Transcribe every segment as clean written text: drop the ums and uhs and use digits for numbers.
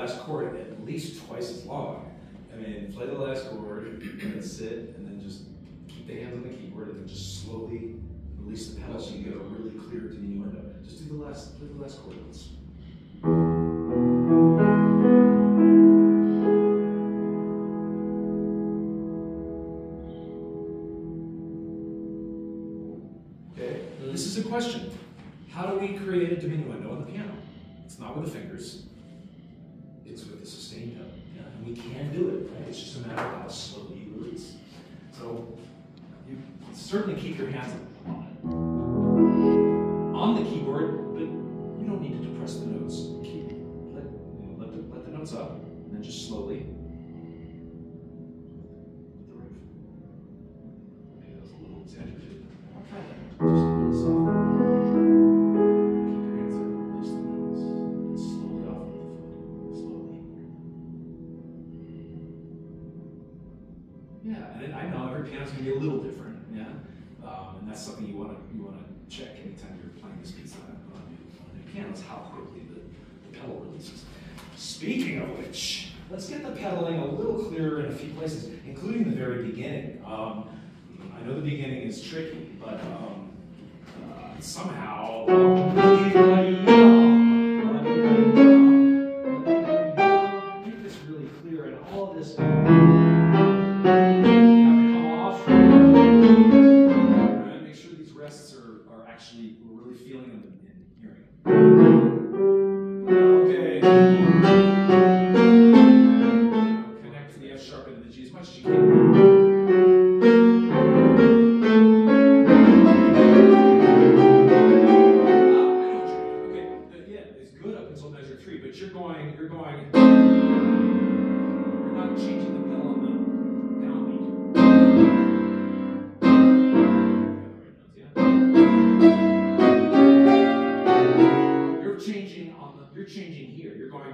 last chord at least twice as long. I mean, play the last chord, and then sit, and then just keep the hands on the keyboard, and then just slowly release the pedal so you get a really clear diminuendo. Just do the last chord once. Okay, this is a question. How do we create a diminuendo on the piano? It's not with the fingers. It's with the sustain pedal. Yeah, and we can do it, right? It's just a matter of how slowly you release. So you certainly keep your hands on the keyboard, but you don't need to depress the notes. Let the notes up, and then just slowly. With the riff. Maybe that was a little exaggerated. I'll try that. Just a little soft. Keep your hands there, release the notes, and slowly off with the foot. Slowly. Yeah, and I know every piano's gonna be a little different. Yeah, and that's something you want to check anytime you're playing this piece on a new piano, is how quickly the pedal releases. Speaking of which, let's get the pedaling a little clearer in a few places, including the very beginning. I know the beginning is tricky, but somehow make this really clear, and all of this we're really feeling them and hearing them. Okay. Connect to the F sharp and the G as much as you can. Okay, yeah, it's good up until measure 3, but you're not changing the pedal on the downbeat. You're changing here. You're going.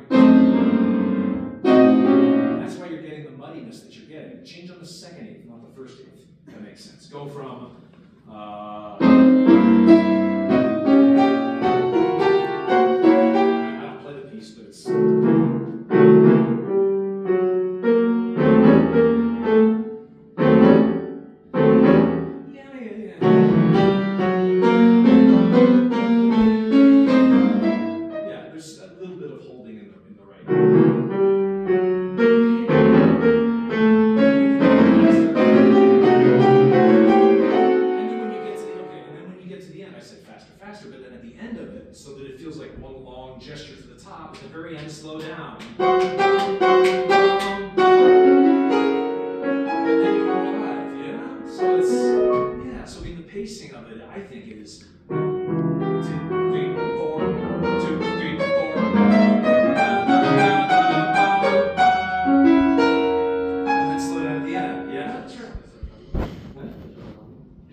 That's why you're getting the muddiness that you're getting. Change on the second eighth, not the first eighth. If that makes sense. Go from. I don't play the piece, but it's. So that it feels like one long gesture to the top, at the very end, slow down. And then you arrive, yeah? So it's, yeah, so in the pacing of it, I think it is 2, 3, 4, 2, 3, 4. And then slow down at the end, yeah? Sure.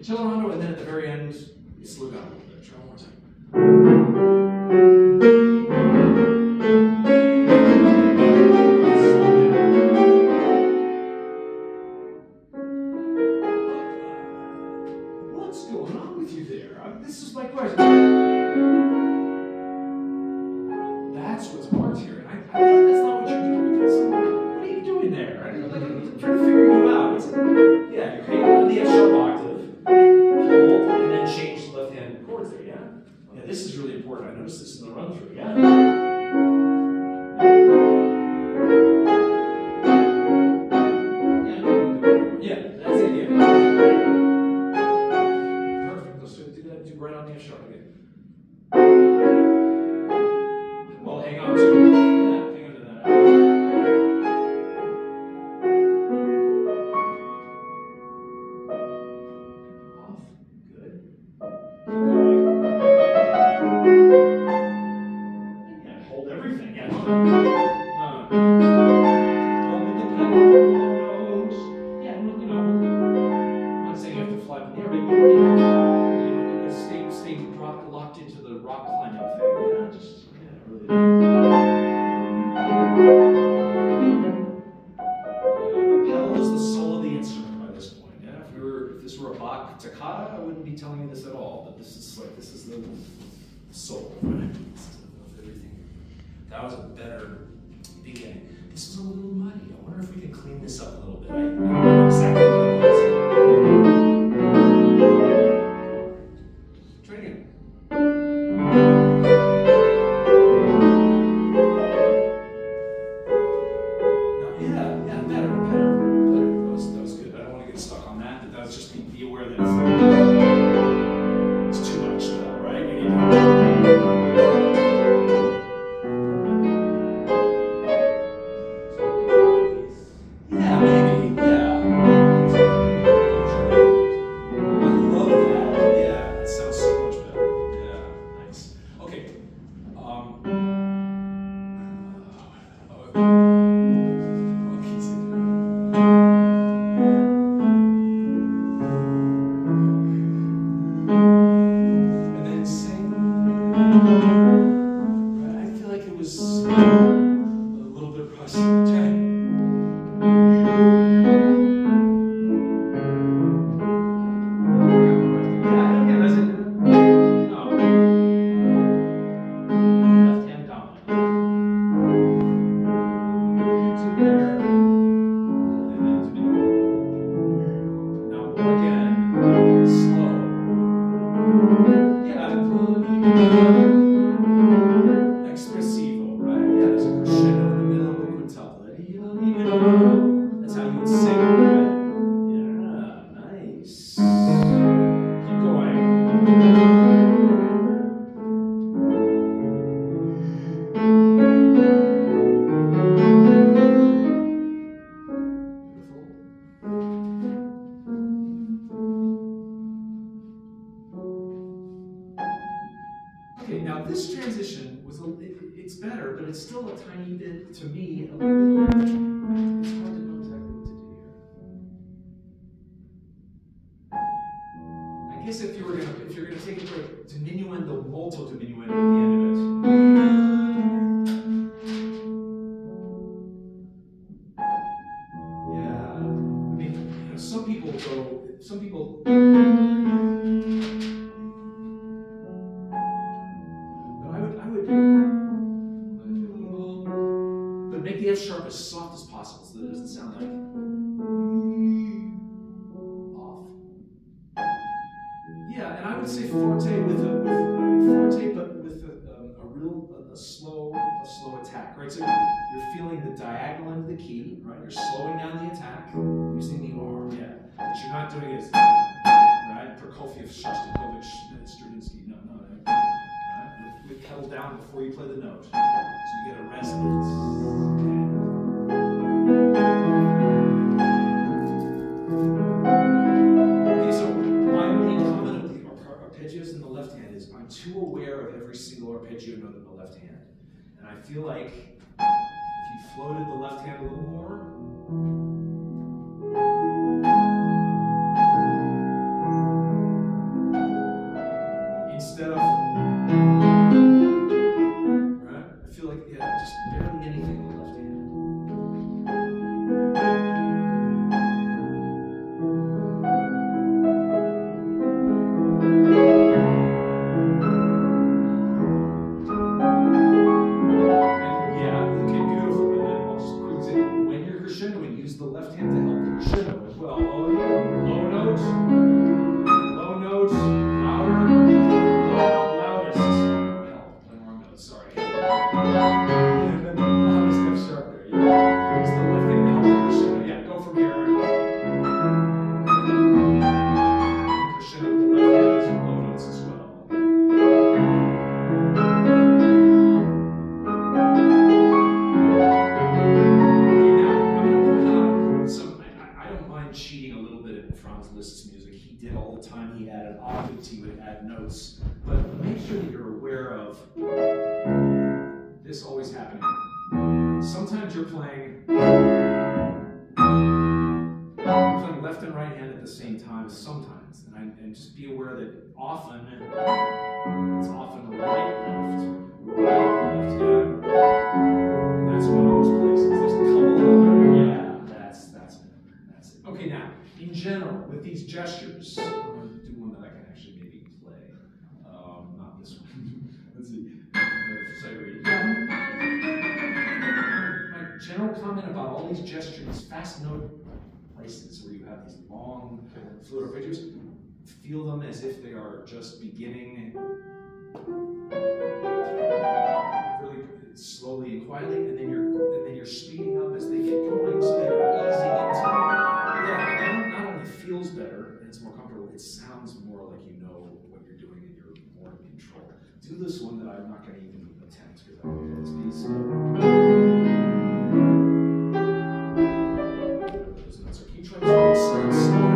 Accelerando, and then at the very end, you slow down a little bit. Try one more time. What's going on with you there? This is my question. That's what's marked here, and I feel like that's not what you're doing, because what are you doing there? I'm trying to figure you out. Yeah, you're hitting on the F sharp octave, hold, and then change the left-hand chords there, yeah? Yeah, this is really important. I noticed this in the run-through, yeah? Yeah, that's it, yeah. Perfect. Let's do that. Do right on the F sharp again. Well, hang on to it. Yeah, hang on to that. Off. Good. Keep going. Yeah, hold everything. Yeah. Hold with the pedal. Yeah, you know. I'm not saying you have to fly in the air, but you need to stay locked into the rock climbing thing. Yeah, just really. The pedal is the soul of the instrument by this point. Yeah, if this were a Bach toccata, I wouldn't be telling you this at all. But this is the soul, right? This is of everything. That was a better beginning. This is a little muddy. I wonder if we can clean this up a little bit. I don't know exactly what it was. Try it again. Yeah, better. That was good. I don't want to get stuck on that, but that was just be aware that it's too much now, right? You need to... Yeah, maybe. Yeah. I love that. Yeah, that sounds so much better. Yeah, nice. Okay. And then sing. I feel like it was a little bit rusty. Okay. Yeah, that's it. No. Left hand dominant. Two there. And then now again, slow. Yeah, expressivo, right? Yeah, there's a crescendo in the middle of the quintuplet. That's how you would sing it, right? Yeah, nice. Keep going. Okay, now this transition was it's better, but it's still a tiny bit, to me, a little, it's hard to know exactly what to do here. I guess if you're gonna take a break, diminuendo, molto diminuendo at the end of it. Yeah, I mean, some people but make the F sharp as soft as possible so that it doesn't sound like off. Yeah, and I would say forte but with a slow attack, right? So you're feeling the diagonal end of the key, right? You're slowing down the attack using the arm, yeah. But you're not doing it, right? Prokofiev, Shostakovich, Stravinsky, no. Right? With pedal down before you play the note, so you get a resonance. Okay, so my main comment of the arpeggios in the left hand is I'm too aware of every single arpeggio note in the left hand. And I feel like if you floated the left hand a little more, instead of, right? I feel like, yeah, just barely anything in the left hand. Use the left hand to help the crescendo as well. Low note, louder, loudest. Hell, the wrong note, sorry. And then the loudest F sharp there. Yeah. Use the left hand to help the crescendo. Yeah, go from here. Crescendo with the left hand is low notes as well. Cheating a little bit in Franz Liszt's music. He did all the time. He added octaves, he would add notes. But make sure that you're aware of this always happening. Sometimes you're playing left and right hand at the same time, sometimes. And just be aware that often, it's often right, left, yeah. And that's one of those places. There's a couple other, yeah. Okay, now, in general, with these gestures, I'm going to do one that I can actually maybe play. Not this one. Let's see. My all these gestures, these fast note places where you have these long fluid arpeggios, feel them as if they are just beginning really slowly and quietly, and then you're speeding up as they get going, so they're easing into. Yeah, not only feels better and it's more comfortable, it sounds more like you know what you're doing and you're more in control. Do this one that I'm not going to even attempt because I don't know this piece. Those notes are. Can you try to start slower?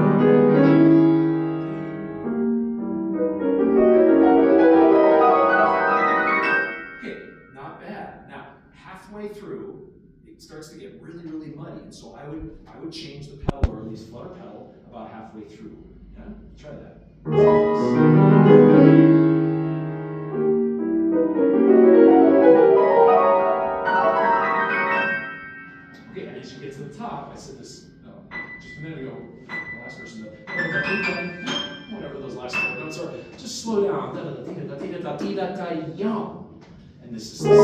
Halfway through, it starts to get really, really muddy, and so I would change the pedal, or at least flutter pedal, about halfway through. Yeah, try that. Okay, and as you get to the top, I said this just a minute ago. The last person, whatever those last four notes are, just slow down. And this is this.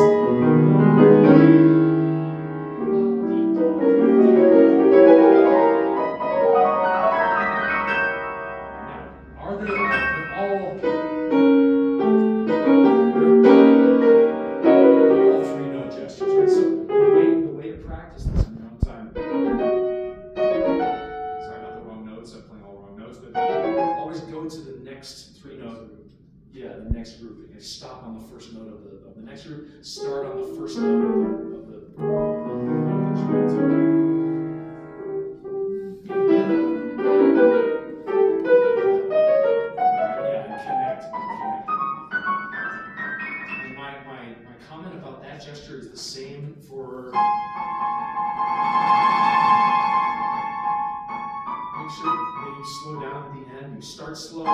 Group. You stop on the first note of the next group, start on the first note of the note that you're into. Yeah, and connect. And my comment about that gesture is the same for. Make sure that you slow down at the end. You start slow.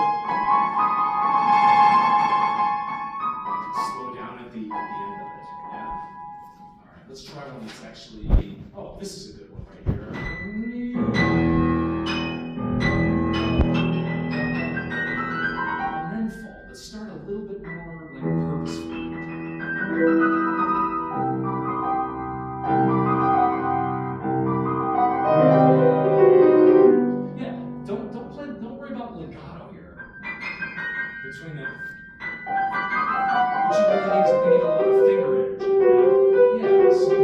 Slow down at the end of it. Yeah. All right. Let's try one that's actually. Oh, this is a good one right here. And then fall. Let's start a little bit more like purposeful. Yeah. Don't worry about legato here. Between the. What you really need is a lot of finger energy. Yeah, so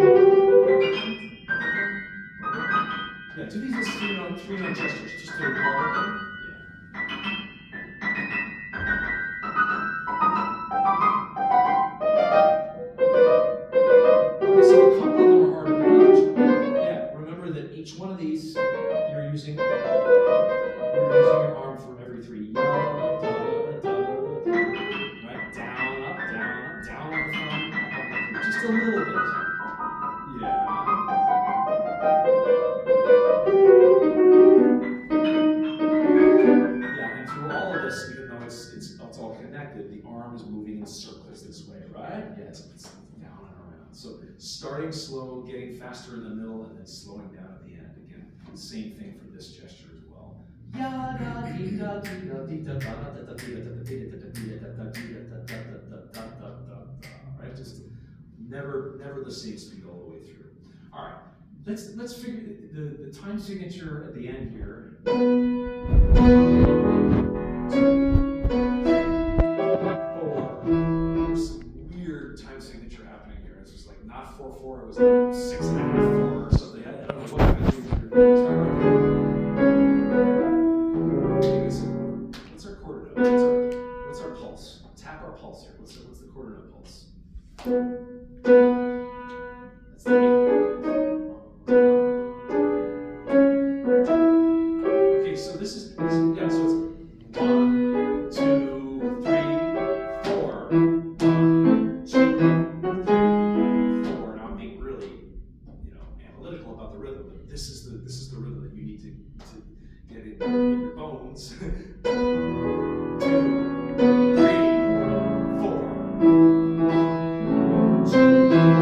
yeah, do these as three note gestures, just to warm them. Yeah. Okay, so a couple of them are harder than others. Yeah, remember that each one of these you're using your arm for every three. Just a little bit. Yeah. Yeah, and through all of this, even though it's all connected, the arm is moving in circles this way, right? Yeah, it's down and around. So starting slow, getting faster in the middle, and then slowing down at the end. Again, the same thing for this gesture as well. Right? Just never the same speed all the way through. All right, let's figure the time signature at the end here. 2, 4. There's some weird time signature happening here. It's just like not 4/4. It was like 6.5/4 or something. I don't know what I'm going to do here. Try right there. What's our quarter note? What's our pulse? Tap our pulse here. What's the quarter note pulse? That's the 8th. Okay, so this is yeah, so it's 1, 2, 3, 4. 1, 2, 3, 4. Now I'm being really, analytical about the rhythm, but this is the rhythm that you need to get in your bones. 2, 3, 4. 1, 2, 3.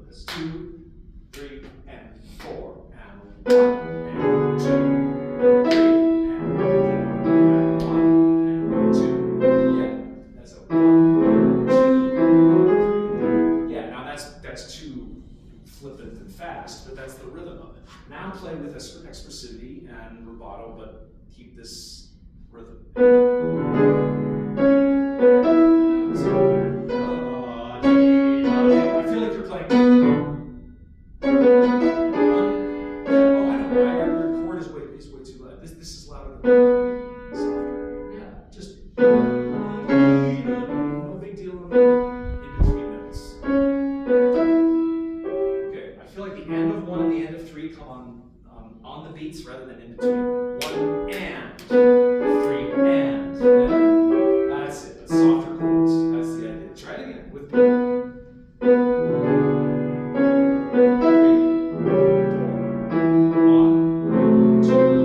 with this. 2, 3, and 4, and 1, and 2, 3, and 4, and 1, and 2. Yeah, that's a 1, 2, 3. Yeah, now that's too flippant and fast, but that's the rhythm of it. Now play with expressivity and rubato, but keep this rhythm. I feel like you're playing. Oh, I know. Your chord is way too loud. This is louder than softer. Yeah, just no big deal in between notes. Okay, I feel like the end of 1 and the end of 3 come on the beats rather than in between. 1 and 3 and. Yeah. That's it. But softer chords. That's the idea. Try it again with people. 3, 4, 1, 2.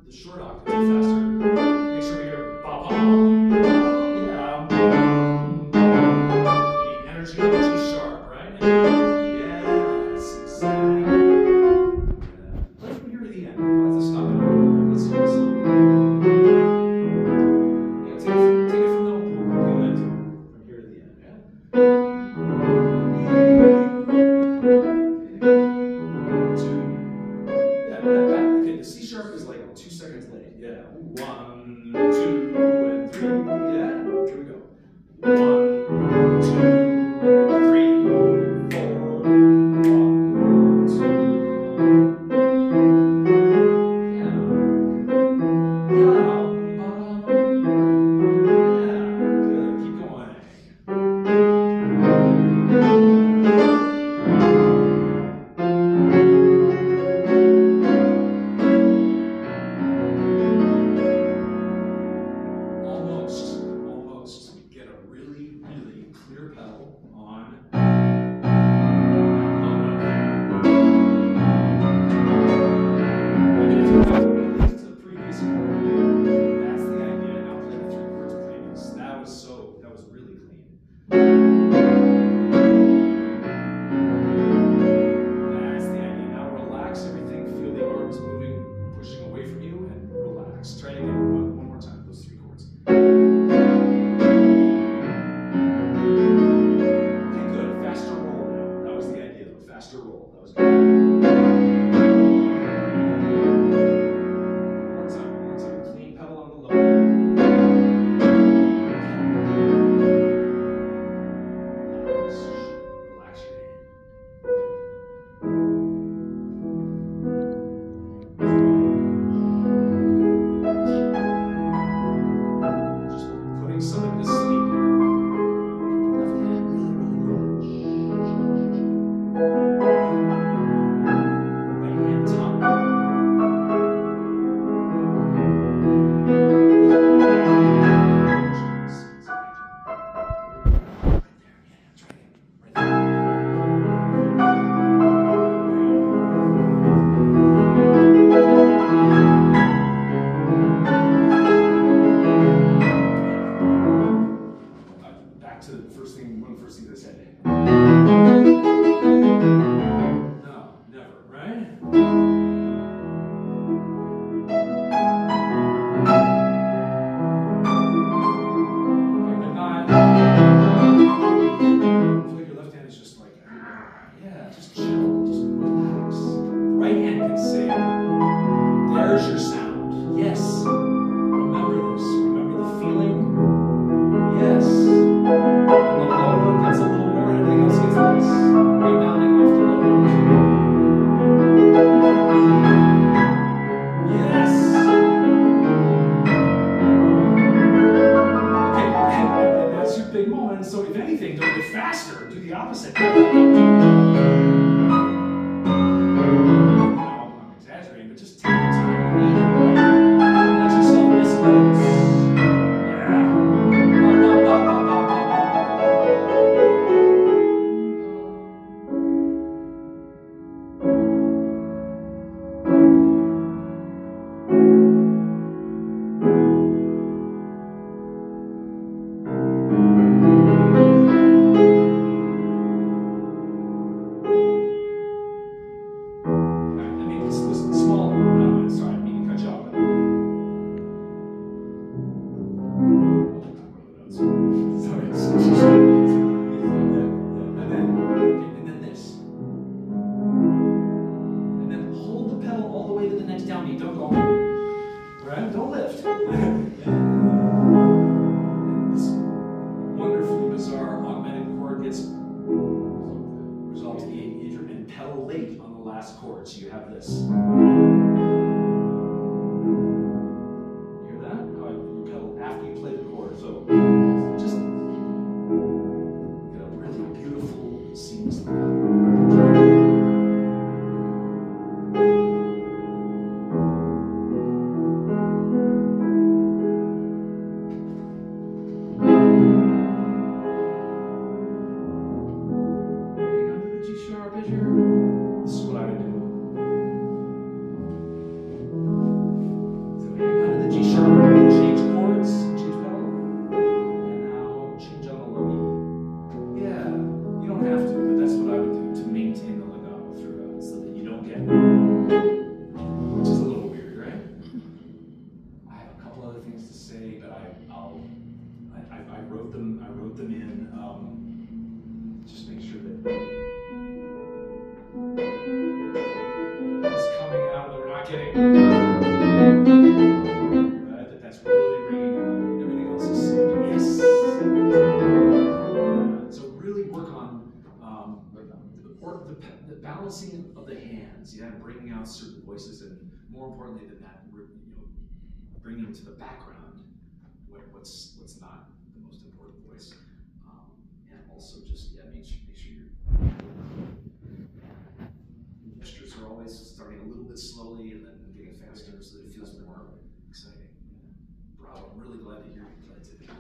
The short octaves are faster. Make sure we hear ba ba. Yeah. You need energy on the G sharp, right? Yes, exactly. Yeah. Play from here to the end. Let's stop it. Let's hear this. Yeah, take it from the momentum. From here to the end. Yeah. Okay, the C sharp is like 2 seconds late. Yeah. 1, 2, and 3. Yeah. Here we go. 1, 2, 3, 4. 1, 2. Yeah. Yeah. Good. Keep going. Almost. Get a really clear pedal on that low note there. Even if you have to relate to the previous chord, that's the idea. Now play the 3 chords previous. That was really clean. That's the idea. Now relax everything. Feel the arms moving, pushing away from you, and relax. Try it again one more time. Those 3 chords. Faster roll. That was good. One more time. Clean pedal on the low. Relax your hand. Just putting somebody to sleep here. Left hand really low. last chord, so you have this. Hear that? How you pedal after you play the chord. So just get a really beautiful, seamless pattern. I wrote them in. Just make sure that it's coming out, that we're not getting that that's really ringing out. Everything else is yes. So really work on the balancing of the hands. Yeah, bringing out certain voices, and more importantly than that, bringing them to the background. What's not the most important voice, and also just make sure your gestures are always starting a little bit slowly and then getting faster so that it feels more exciting. Bravo! I'm really glad to hear you play today.